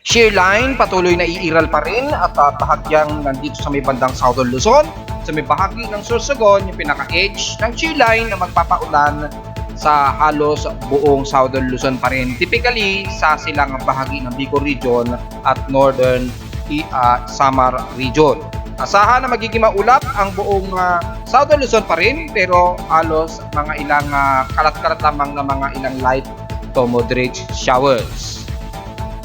Shear line patuloy na iiral pa rin at bahagyang nandito sa may bandang Southern Luzon. Sa may bahagi ng Sorsogon, yung pinaka-edge ng shear line na magpapaulan sa halos buong Southern Luzon pa rin. Typically, sa silangang bahagi ng Bicol Region at Northern Samar Region. Asahan na magiging maulap ang buong Southern Luzon pa rin, pero halos mga ilang kalat-kalat lamang na mga ilang light to moderate showers.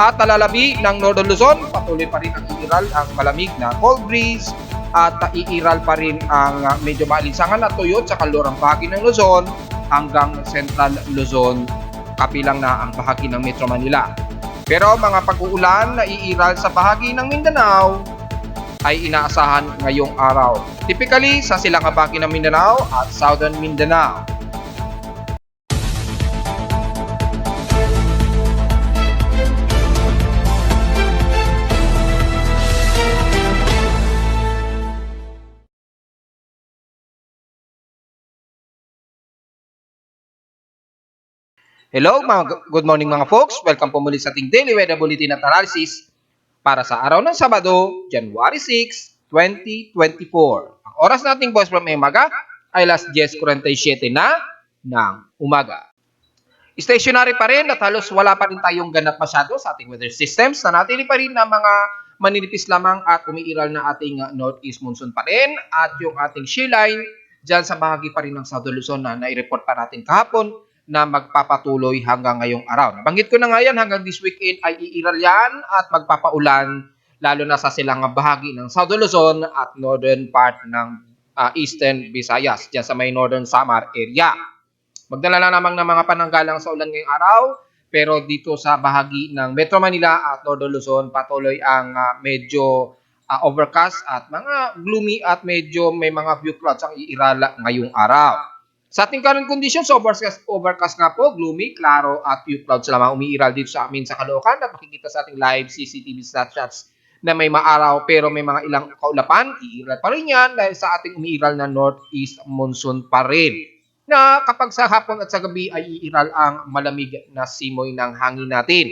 At talalabi ng Northern Luzon, patuloy pa rin ang iiral ang malamig na cold breeze at iiral pa rin ang medyo maalinsangan na tuyot sa kalurang bahagi ng Luzon hanggang Central Luzon, kapilang na ang bahagi ng Metro Manila. Pero mga pag-uulan na iiral sa bahagi ng Mindanao ay inaasahan ngayong araw. Typically sa silangang bahagi ng Mindanao at Southern Mindanao. Hello, good morning mga folks. Welcome po muli sa ating Daily Weather Bulletin at Analysis para sa araw ng Sabado, January 6, 2024. Ang oras nating boss from umaga ay alas 10:47 na ng umaga. Stationary pa rin at halos wala pa rin tayong ganap masyado sa ating weather systems. Nanatili pa rin na mga maninipis lamang at umiiral na ating northeast monsoon pa rin at yung ating shear line dyan sa bahagi pa rin ng Southern Luzon na nai-report pa natin kahapon na magpapatuloy hanggang ngayong araw. Nabanggit ko na nga yan, hanggang this weekend ay iiral yan at magpapaulan lalo na sa silangang bahagi ng Southern Luzon at northern part ng Eastern Visayas, dyan sa may Northern Samar area. Magdala na namang ng mga pananggalang sa ulan ngayong araw, pero dito sa bahagi ng Metro Manila at Northern Luzon, patuloy ang medyo overcast at mga gloomy at medyo may mga few clouds ang iiral ngayong araw. Sa ating current conditions, overcast nga po, gloomy, klaro at few clouds lamang umiiral dito sa amin sa Caloocan at makikita sa ating live CCTV snapshots na may maaraw pero may mga ilang kaulapan, iiral pa rin yan dahil sa ating umiiral na northeast monsoon pa rin. Na kapag sa hapon at sa gabi ay iiral ang malamig na simoy ng hangin natin.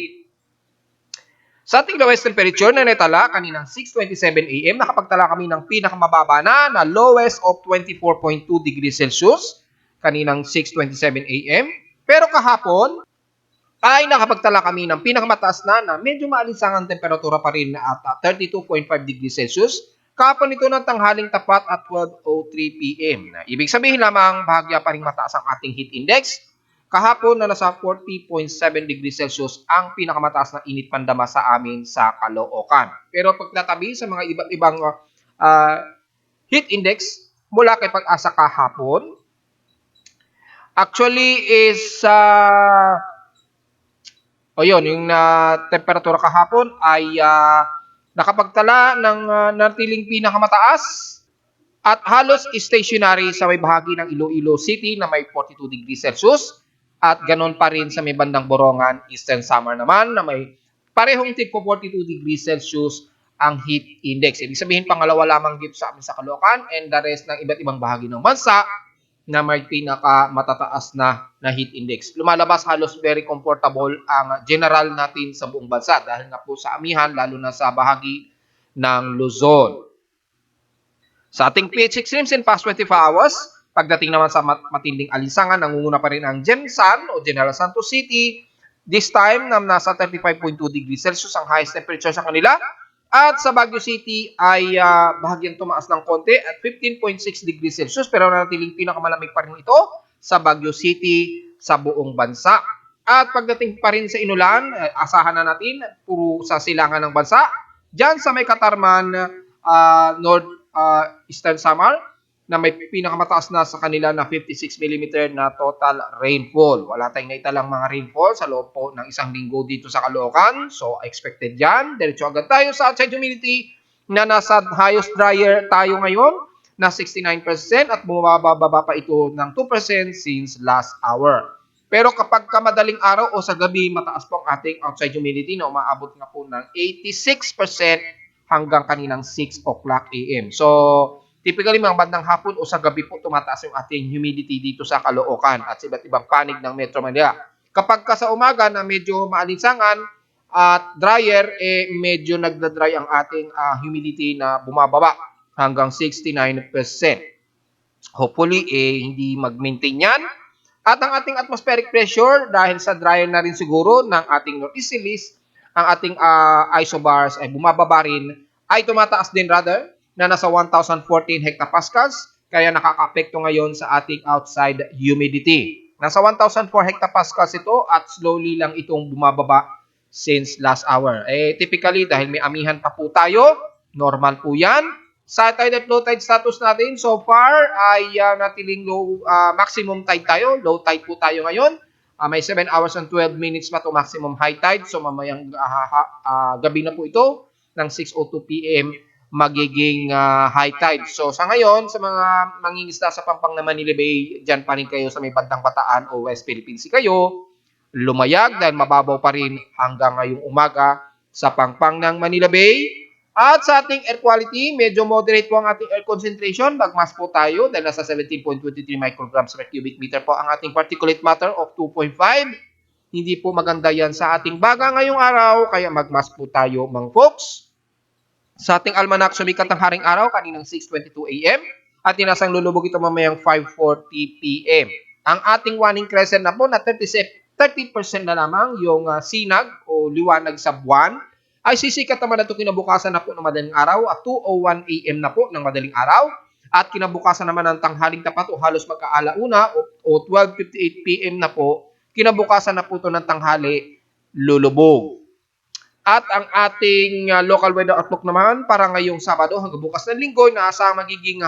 Sa ating lowest temperature na natala kaninang 6:27 AM, nakapagtala kami ng pinakamababa na lowest of 24.2 degrees Celsius kaninang 6:27 AM. Pero kahapon ay nakapagtala kami ng pinakamataas na medyo maalinsangang temperatura pa rin at 32.5 degrees Celsius. Kahapon ito ng tanghaling tapat at 12:03 PM. Ibig sabihin lamang bahagya pa rin mataas ang ating heat index. Kahapon na nasa 40.7 degrees Celsius ang pinakamataas na init pandama sa amin sa Caloocan. Pero pagtatabi sa mga iba't ibang heat index mula kay Pag-asa kahapon, actually is yung temperatura kahapon ay nakapagtala ng natiling pinakamataas at halos stationary sa may bahagi ng Iloilo City na may 42 degrees Celsius at ganon pa rin sa may bandang Borongan, Eastern Samar naman na may parehong tigpo 42 degrees Celsius ang heat index. Ibig sabihin pangalawa lamang dito sa amin sa Caloocan and the rest ng iba't ibang bahagi ng bansa na may pinaka-matataas na heat index. Lumalabas halos very comfortable ang general natin sa buong bansa dahil nga po sa amihan, lalo na sa bahagi ng Luzon. Sa ating PH extremes in past 24 hours, pagdating naman sa matinding alinsangan, nangunguna pa rin ang Gensan o General Santos City. This time, nasa 35.2 degrees Celsius ang highest temperature sa kanila. At sa Baguio City ay bahagyang tumaas ng konti at 15.6 degrees Celsius pero nanatiling pinakamalamig pa rin ito sa Baguio City sa buong bansa. At pagdating pa rin sa inulan, asahan na natin puro sa silangan ng bansa. Diyan sa may Katarman, Eastern Samar na may pinakamataas na sa kanila na 56 mm na total rainfall. Wala tayong naitalang mga rainfall sa loob po ng isang linggo dito sa Caloocan. So, expected yan. Diretso agad tayo sa outside humidity na nasa highest dryer tayo ngayon na 69% at bumababa pa ito ng 2% since last hour. Pero kapag madaling araw o sa gabi, mataas po ang ating outside humidity na umaabot na po ng 86% hanggang kaninang 6 o'clock AM. So, typically, mga bandang hapon o sa gabi po tumataas yung ating humidity dito sa Caloocan at sa iba't ibang panig ng Metro Manila. Kapag ka sa umaga na medyo maalinsangan, At drier, medyo nagda-dry ang ating humidity na bumababa hanggang 69%. Hopefully, hindi mag-maintain yan. At ang ating atmospheric pressure, dahil sa dryer na rin siguro ng ating northeasterlies, ang ating isobars ay bumababa rin, ay tumataas din rather, na nasa 1,014 hectopascals, kaya nakaka-apekto ngayon sa ating outside humidity. Nasa 1,004 hectopascals ito at slowly lang itong bumababa since last hour. Typically, dahil may amihan pa po tayo, normal po yan. Sa tide at low tide status natin, so far ay natiling maximum tide tayo. Low tide po tayo ngayon. May 7 hours and 12 minutes pa to maximum high tide. So mamayang gabi na po ito ng 6:02 p.m. magiging high tide. So sa ngayon, sa mga mangingisda sa Pampang na Manila Bay, dyan pa rin kayo sa may bandang Bataan o West Philippine Sea kayo, lumayag dahil mababaw pa rin hanggang ngayong umaga sa Pampang ng Manila Bay. At sa ating air quality, medyo moderate po ang ating air concentration. Bagmas po tayo dahil nasa 17.23 micrograms per cubic meter po ang ating particulate matter of 2.5. Hindi po maganda yan sa ating baga ngayong araw, kaya magmas po tayo mga folks. Sa ating almanac, sumikat ang haring araw kaninang 6:22 a.m. at tinasang lulubog ito mamayang 5:40 p.m. Ang ating waning crescent na po na 30% na lamang yung sinag o liwanag sa buwan ay sisikat naman ito kinabukasan na po ng madaling araw at 2:01 a.m. na po ng madaling araw at kinabukasan naman ng tanghaling tapat o halos magkaalauna o 12:58 p.m. na po, kinabukasan na po ito ng tanghali lulubog. At ang ating local weather outlook naman para ngayong Sabado hanggang bukas ng linggo, inaasahang magiging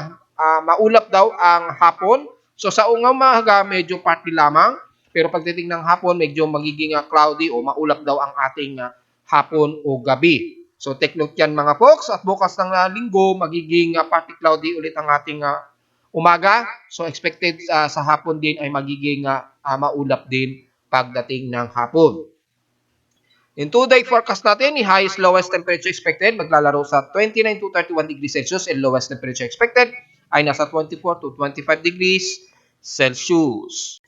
maulap daw ang hapon. So sa umaga medyo partly lamang, pero pagdating ng hapon medyo magiging cloudy o maulap daw ang ating hapon o gabi. So take note yan mga folks, at bukas ng linggo magiging partly cloudy ulit ang ating umaga. So expected sa hapon din ay magiging maulap din pagdating ng hapon. In 2-day forecast natin, ni highest lowest temperature expected maglalaro sa 29 to 31 degrees Celsius and lowest temperature expected ay nasa 24 to 25 degrees Celsius.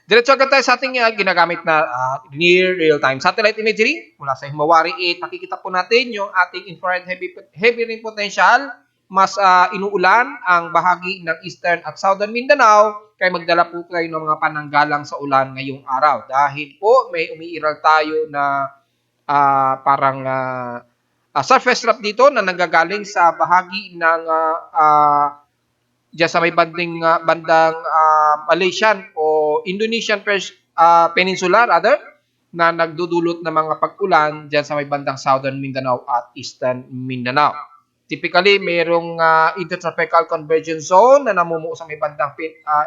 Diretso agad tayo sa ating ginagamit na near real-time satellite imagery mula sa Himawari 8. Nakikita po natin yung ating infrared heavy rain potential. Mas inuulan ang bahagi ng eastern at southern Mindanao, kaya magdala po kayo ng mga pananggalang sa ulan ngayong araw. Dahil po may umiiral tayo na parang surface trough dito na nanggagaling sa bahagi ng diyan sa may bandang Malaysian o Indonesian Peninsula rather, na nagdudulot ng mga pag-ulan diyan sa may bandang Southern Mindanao at Eastern Mindanao. Typically, mayroong intertropical convergence zone na namumuo sa may bandang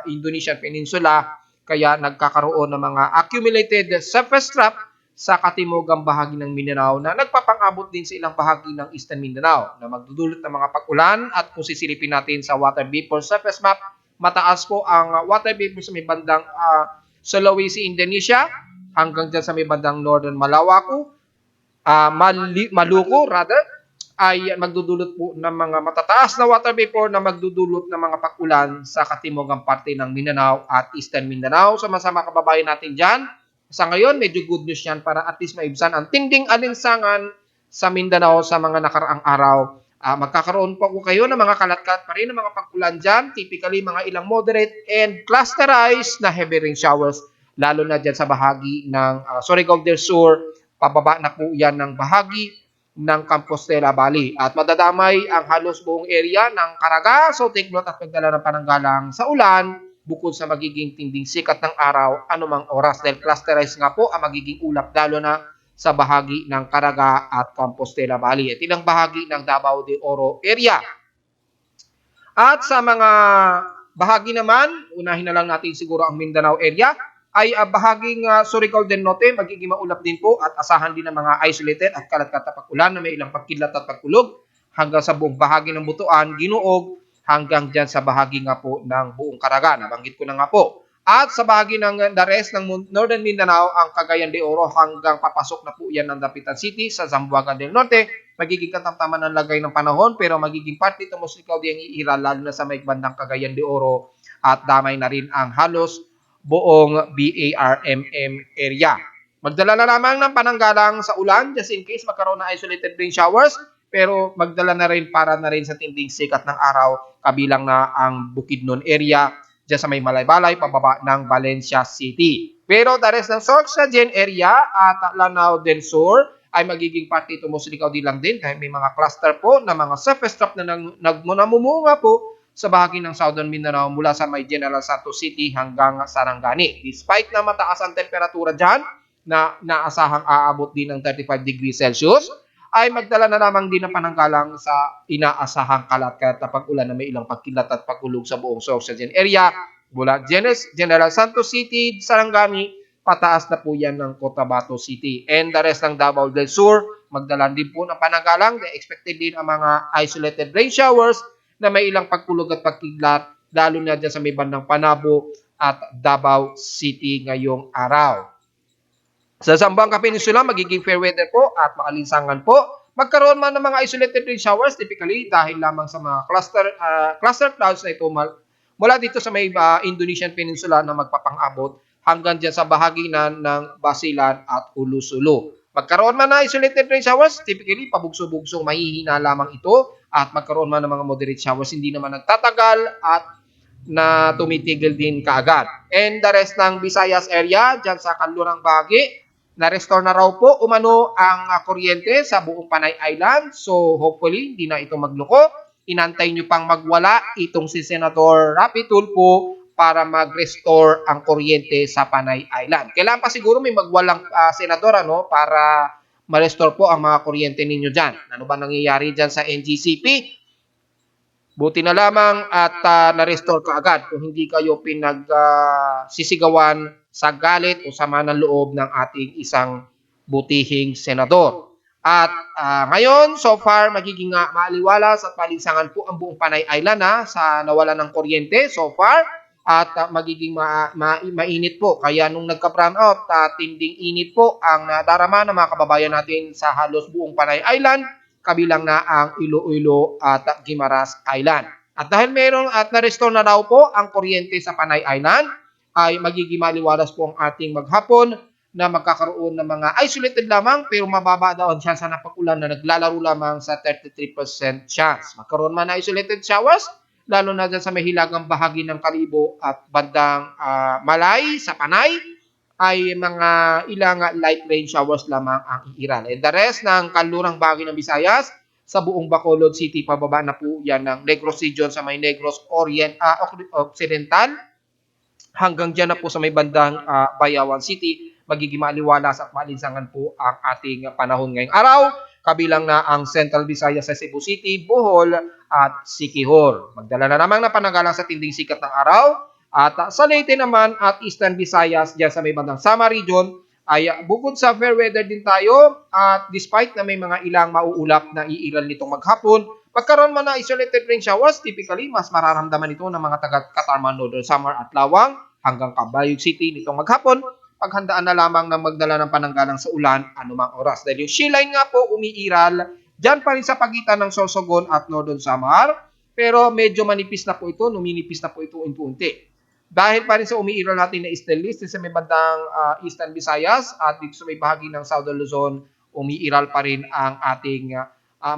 Indonesian Peninsula, kaya nagkakaroon ng mga accumulated surface trough sa katimugang bahagi ng Mindanao na nagpapangabot din sa ilang bahagi ng Eastern Mindanao na magdudulot ng mga pag-ulan. At kung sisilipin natin sa water vapor surface map, mataas po ang water vapor sa may bandang Sulawesi, Indonesia, hanggang dyan sa may bandang Northern Maluku rather, ay magdudulot po ng mga matataas na water vapor na magdudulot ng mga pag-ulan sa katimugang parte ng Mindanao at Eastern Mindanao. So masama kababayan natin dyan, sa ngayon, medyo good news yan para at least maibsan ang tinding alinsangan sa Mindanao sa mga nakaraang araw. Magkakaroon po kayo ng mga kalat-kalat pa rin ng mga pag-ulan dyan. Typically, mga ilang moderate and clusterized na heavy rain showers, lalo na dyan sa bahagi ng Surigao del Sur. Pababa na po yan ng bahagi ng Compostela Valley. At madadamay ang halos buong area ng Caraga. So take note at pagdala ng pananggalang sa ulan, bukod sa magiging tinding sikat ng araw anumang oras, dahil clusterized nga po ang magiging ulap lalo na sa bahagi ng Caraga at Compostela Valley at ilang bahagi ng Davao de Oro area. At sa mga bahagi naman, unahin na lang natin siguro ang Mindanao area, ay bahaging Surigao del Norte, magiging maulap din po at asahan din ng mga isolated at kalat-kalat na pag-ulan na may ilang pagkidlat at pagkulog hanggang sa buong bahagi ng Butuan, Ginuog, hanggang dyan sa bahagi nga po ng buong Caraga. Nabanggit ko na nga po. At sa bahagi ng the rest ng Northern Mindanao, ang Cagayan de Oro hanggang papasok na po yan ng Dapitan City sa Zamboanga del Norte. Magiging katamtaman ng lagay ng panahon, pero magiging parte ito musikaw diyang iira lalo na sa may bandang Cagayan de Oro at damay na rin ang halos buong BARMM area. Magdala na lamang ng pananggalang sa ulan just in case magkaroon ng isolated rain showers, pero magdala na rin para na rin sa tinding sikat ng araw, kabilang na ang Bukidnon area dyan sa may Malaybalay pababa ng Valencia City. Pero the rest ng Sorsogon area at Lanao del Sur ay magiging parte ito mostly kaudi lang din dahil may mga cluster po na mga surface trough na namumunga po sa bahagi ng Southern Mindanao mula sa may General Santos City hanggang Sarangani. Despite na mataas ang temperatura dyan, na naasahang aabot din ng 35 degrees Celsius, ay magdala na lamang din ng pananggalang sa inaasahang kalat-kalat na pag-ulan na may ilang pagkilat at pag-ulog sa buong Sorsogon area mula General Santos City, Sarangani, pataas na po yan ng Cotabato City. And the rest ng Davao del Sur, magdala din po ng pananggalang. Expected din ang mga isolated rain showers na may ilang pagkulog at pagkidlat, lalo na dyan sa may bandang Panabo at Davao City ngayong araw. Sa Zamboanga Peninsula, magiging fair weather po at makalinsangan po. Magkaroon man ng mga isolated rain showers typically dahil lamang sa mga cluster clouds na ito mula dito sa may Indonesian Peninsula na magpapang-abot hanggang dyan sa bahagi ng Basilan at Ulu-Sulu. Magkaroon man ng isolated rain showers, typically pabugso-bugsong mahihina lamang ito at magkaroon man ng mga moderate showers, hindi naman nagtatagal at na tumitigil din kaagad. And the rest ng Visayas area, dyan sa kanlurang bahagi, na-restore na raw po umano ang kuryente sa buong Panay Island. So hopefully, hindi na ito magloko. Inantay nyo pang magwala itong si Senator Rapi Tulfo para mag-restore ang kuryente sa Panay Island. Kailangan pa siguro may magwalang senador para ma-restore po ang mga kuryente ninyo dyan. Ano ba nangyayari dyan sa NGCP? Buti na lamang at na-restore ka agad kung hindi kayo sisigawan sa galit o sama ng loob ng ating isang butihing senador. At ngayon, so far, magiging maaliwalas at palinsangan po ang buong Panay Island sa nawalan ng kuryente so far. At magiging mainit po. Kaya nung nagka-brownout, tinding init po ang nadarama ng mga kababayan natin sa halos buong Panay Island, kabilang na ang Iloilo at Guimaras Island. At dahil meron at na-restore na daw po ang kuryente sa Panay Island, ay magiging maliwalas po ang ating maghapon na magkakaroon ng mga isolated lamang pero mababa daw ang chance na pag-ulan na naglalaro lamang sa 33% chance. Magkaroon man na isolated showers, lalo na dyan sa may hilagang bahagi ng Kalibo at bandang Malay sa Panay, ay mga ilang light rain showers lamang ang iiral. And the rest ng kanlurang bahagi ng Visayas, sa buong Bacolod City, pababa na po yan ng Negros Region sa may Negros Occidental, hanggang dyan na po sa may bandang Bayawan City, magiging maliwalas at malinsangan po ang ating panahon ngayong araw, kabilang na ang Central Visayas sa Cebu City, Bohol at Siquijor. Magdala na namang na pananggalang sa tinding sikat ng araw. At sa Leyte naman at Eastern Visayas, dyan sa may bandang Samar Region, ay bukod sa fair weather din tayo at despite na may mga ilang mauulap na iiral nitong maghapon, pagkaroon man na isolated rain showers, typically mas mararamdaman ito ng mga taga-Katarman, Northern Samar at Lawang hanggang Cabayog City nitong maghapon. Paghandaan na lamang ng magdala ng pananggalang sa ulan anumang oras. Dahil yung sea line nga po umiiral dyan pa rin sa pagitan ng Sorsogon at Northern Samar, pero medyo manipis na po ito, numinipis na po ito unti-unti. Dahil pa rin sa umiiral natin na eastern list sa may bandang Eastern Visayas at dito sa may bahagi ng Southern Luzon, umiiral pa rin ang ating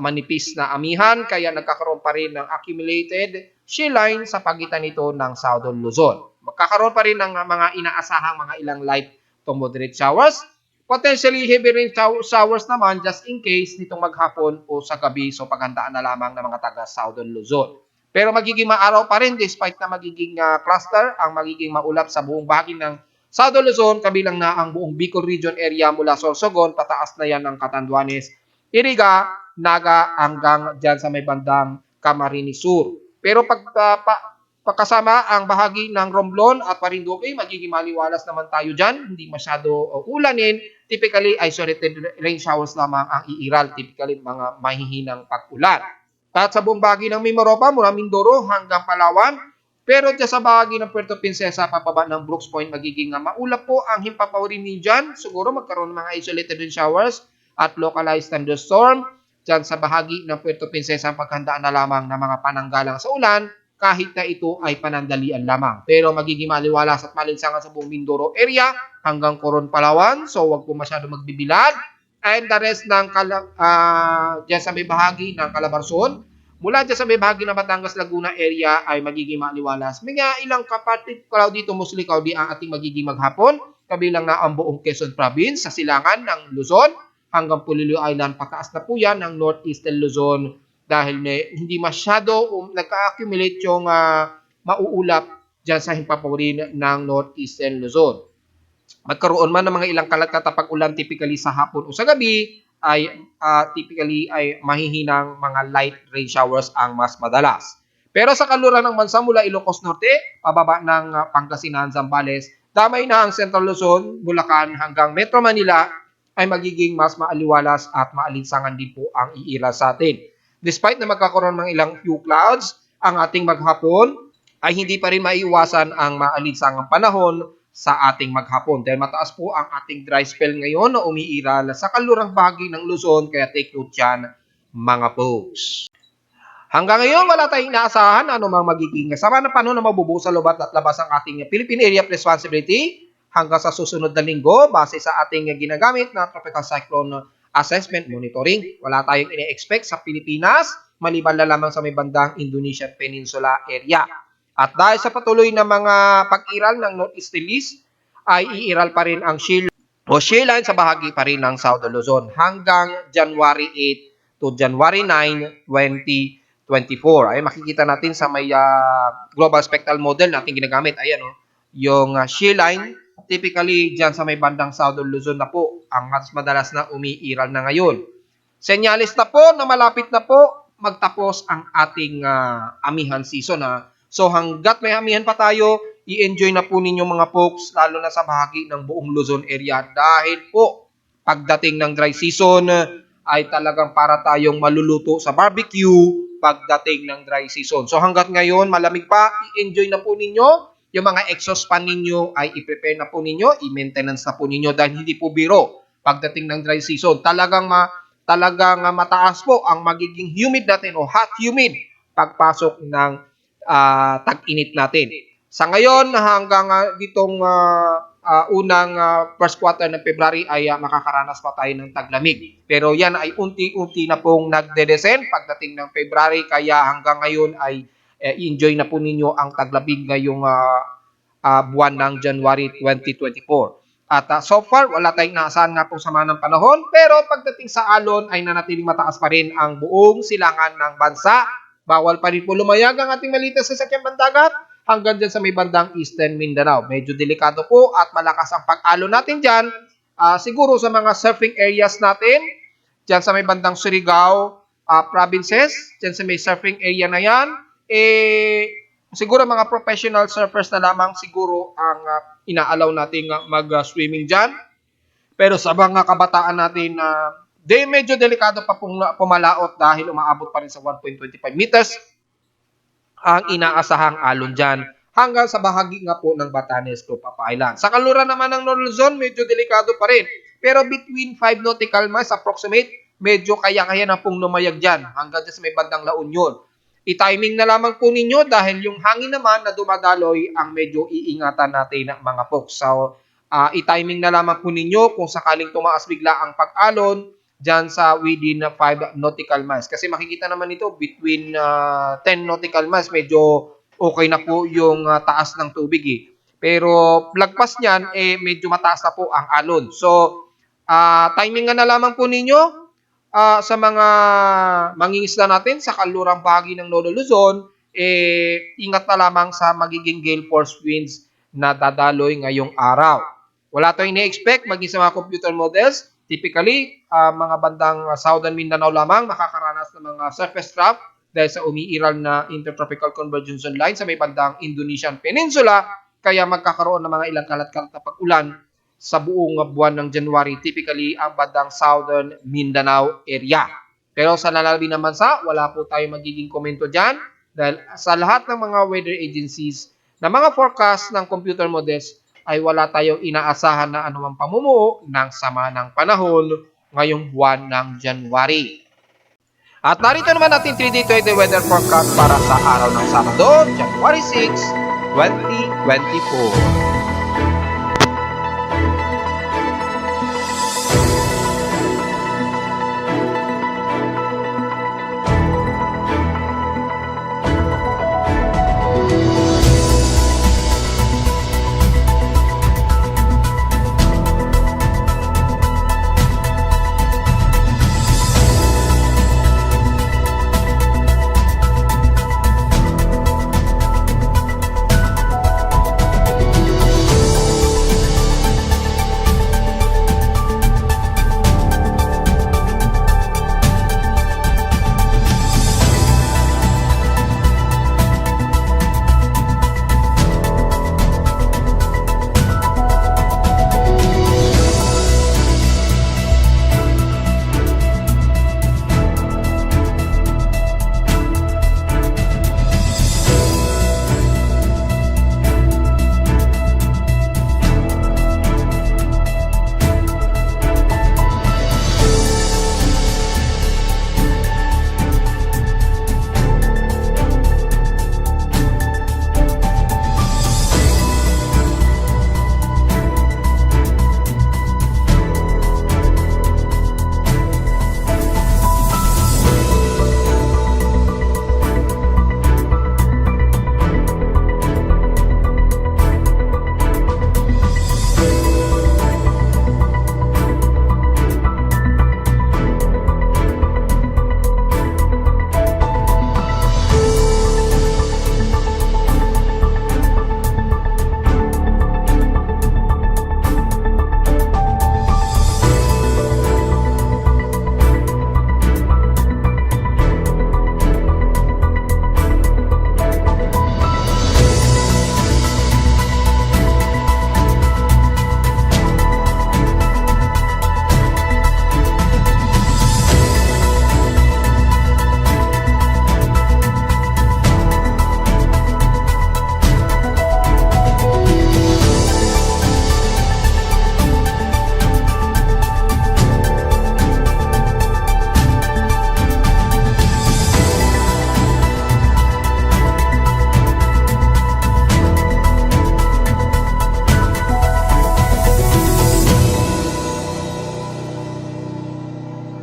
manipis na amihan, kaya nagkakaroon pa rin ng accumulated sea line sa pagitan nito ng Southern Luzon. Magkakaroon pa rin ng mga inaasahang mga ilang light to moderate showers. Potentially heavy rain showers naman just in case nitong maghapon o sa gabi, so paghandaan na lamang ng mga taga Southern Luzon. Pero magiging maaraw pa rin despite na magiging cluster ang magiging maulap sa buong bahagi ng Southern Luzon, kabilang na ang buong Bicol Region area mula Sorsogon, pataas na yan ng Catanduanes, Iriga, Naga, hanggang dyan sa may bandang Camarines Sur. Pero pagkasama ang bahagi ng Romblon at Marinduque, magiging maliwalas naman tayo dyan, hindi masyado ulanin, typically isolated rain showers lamang ang iiral, typically mga mahihinang pag-ulan. At sa buong bahagi ng Mimaropa, mula Mindoro hanggang Palawan, pero dyan sa bahagi ng Puerto Princesa, papaba ng Brooks Point, magiging maulap po ang himpapawin niyo dyan. Siguro magkaroon ng mga isolated rain showers at localized thunderstorm. Dyan sa bahagi ng Puerto Princesa, paghandaan na lamang ng mga pananggalang sa ulan, kahit na ito ay panandalian lamang. Pero magiging maliwalas at malinsangan sa buong Mindoro area hanggang Coron, Palawan. So wag po masyado magbibilad. And the rest ng dyan sa may bahagi ng Calabarzon, mula dyan sa may bahagi ng Batangas, Laguna area ay magiging maliwalas. May ilang kapatid cloudy to mostly cloudy ang ating magiging maghapon. Kabilang na ang buong Quezon Province sa silangan ng Luzon hanggang Pulilo Island. Pataas na po yan ng Northeastern Luzon dahil hindi masyado nagka-accumulate yung mauulap dyan sa himpapawarin ng Northeastern Luzon. Magkaroon man ng mga ilang kalat na tapag-ulan typically sa hapon o sa gabi ay typically ay mahihinang mga light rain showers ang mas madalas. Pero sa kaluran ng bansa mula Ilocos Norte, pababa ng Pangasinan, Zambales, damay na ang Central Luzon, Bulacan hanggang Metro Manila ay magiging mas maaliwalas at maalinsangan din po ang iira sa atin. Despite na magkakaroon ng ilang few clouds, ang ating maghapon ay hindi pa rin maiiwasan ang maalinsangang panahon sa ating maghapon. Dahil mataas po ang ating dry spell ngayon na umiiral sa kalurang bahagi ng Luzon, kaya take note dyan mga folks. Hanggang ngayon, wala tayong inaasahan anumang magiging sama ng panahon na mabubuo sa lubat at labas ang ating Philippine Area of Responsibility hanggang sa susunod na linggo base sa ating ginagamit na Tropical Cyclone Assessment Monitoring. Wala tayong ine-expect sa Pilipinas, maliban na lamang sa may bandang Indonesian Peninsula area. At dahil sa patuloy na mga pag-iral ng northeasterlies, ay iiral pa rin ang shear line sa bahagi pa rin ng Southern Luzon hanggang January 8 to January 9, 2024. Ay makikita natin sa may global spectral model natin ginagamit. Ayan yung shear line. Typically, dyan sa may bandang Southern Luzon na po, ang mas madalas na umiiral na ngayon. Senyalis na po na malapit na po magtapos ang ating amihan season. So hanggat may amihan pa tayo, i-enjoy na po ninyo mga folks, lalo na sa bahagi ng buong Luzon area. Dahil po, pagdating ng dry season, ay talagang para tayong maluluto sa barbecue pagdating ng dry season. So hanggat ngayon, malamig pa, i-enjoy na po ninyo. Yung mga exhaust fan ninyo ay i-prepare na po ninyo, i-maintenance na po ninyo dahil hindi po biro pagdating ng dry season. Talagang mataas po ang magiging humid natin o hot humid pagpasok ng tag-init natin. Sa ngayon, hanggang ditong unang first quarter ng February ay makakaranas pa tayo ng taglamig. Pero yan ay unti-unti na pong nagde-descend pagdating ng February, kaya hanggang ngayon ay enjoy na po ninyo ang taglamig ngayong buwan ng January 2024. At so far, wala tayong naasahan nga pong sama ng panahon, pero pagdating sa alon ay nanatiling mataas pa rin ang buong silangan ng bansa. Bawal pa rin po lumayag ang ating maliit na sasakyang bandagat hanggang dyan sa may bandang Eastern Mindanao. Medyo delikado po at malakas ang pag-alon natin dyan. Siguro sa mga surfing areas natin, dyan sa may bandang Surigao provinces, dyan sa may surfing area na yan, siguro mga professional surfers na lamang siguro ang inaalaw nating mag-swimming dyan. Pero sa mga kabataan natin medyo delikado pa pong pumalaot dahil umaabot pa rin sa 1.25 meters ang inaasahang alon dyan hanggang sa bahagi nga po ng Batanes to Papa Island. Sa kaluran naman ng Northern Luzon, medyo delikado pa rin. Pero between 5 nautical miles approximate, medyo kaya-kaya na pong lumayag dyan hanggang dyan sa may bandang La Union. I-timing na lamang po ninyo dahil yung hangin naman na dumadaloy ang medyo iingatan natin ng mga folks. So, i-timing na lamang po ninyo kung sakaling tumaas bigla ang pag-alon dyan sa within 5 nautical miles. Kasi makikita naman ito between 10 nautical miles, medyo okay na po yung taas ng tubig Pero lagpas niyan, medyo mataas na po ang alon. So, timing na lamang po ninyo sa mga mangingisda natin sa kalurang bahagi ng Lolo Luzon, ingat na lamang sa magiging gale force winds na dadaloy ngayong araw. Wala tayong ini-expect maging sa mga computer models. Typically, mga bandang Southern Mindanao lamang makakaranas ng mga surface trough dahil sa umiiral na intertropical convergence line sa may bandang Indonesian Peninsula, kaya magkakaroon ng mga ilang kalat-kalat na pag-ulan sa buong buwan ng January, typically ang bandang Southern Mindanao area. Pero sa lalabi ng bansa, wala po tayo magiging komento dyan dahil sa lahat ng mga weather agencies na mga forecast ng computer models ay wala tayong inaasahan na anumang pamumuo ng sama ng panahon ngayong buwan ng January. At narito naman natin 3D 20 weather forecast para sa araw ng Sabado, January 6, 2024.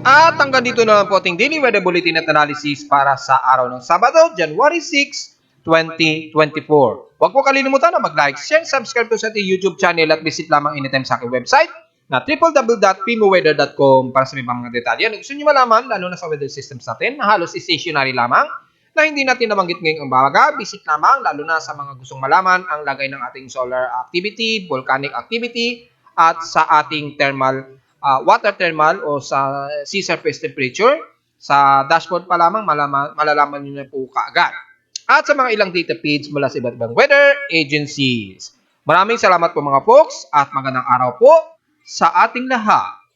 At hanggang dito na lang po ating daily weather bulletin at analysis para sa araw ng Sabado, January 6, 2024. Huwag po kalimutan na mag-like, share, subscribe po sa ating YouTube channel at visit lamang anytime sa aking website na www.pimoweather.com para sa mga detalye na gusto nyo malaman, lalo na sa weather systems natin na halos stationary lamang na hindi natin nabanggit ngayong umaga. Visit lamang lalo na sa mga gustong malaman ang lagay ng ating solar activity, volcanic activity at sa ating thermal water thermal o sa sea surface temperature. Sa dashboard pa lamang malalaman nyo na po kaagad. At sa mga ilang data feeds mula sa iba't ibang weather agencies. Maraming salamat po mga folks at magandang araw po sa ating lahat.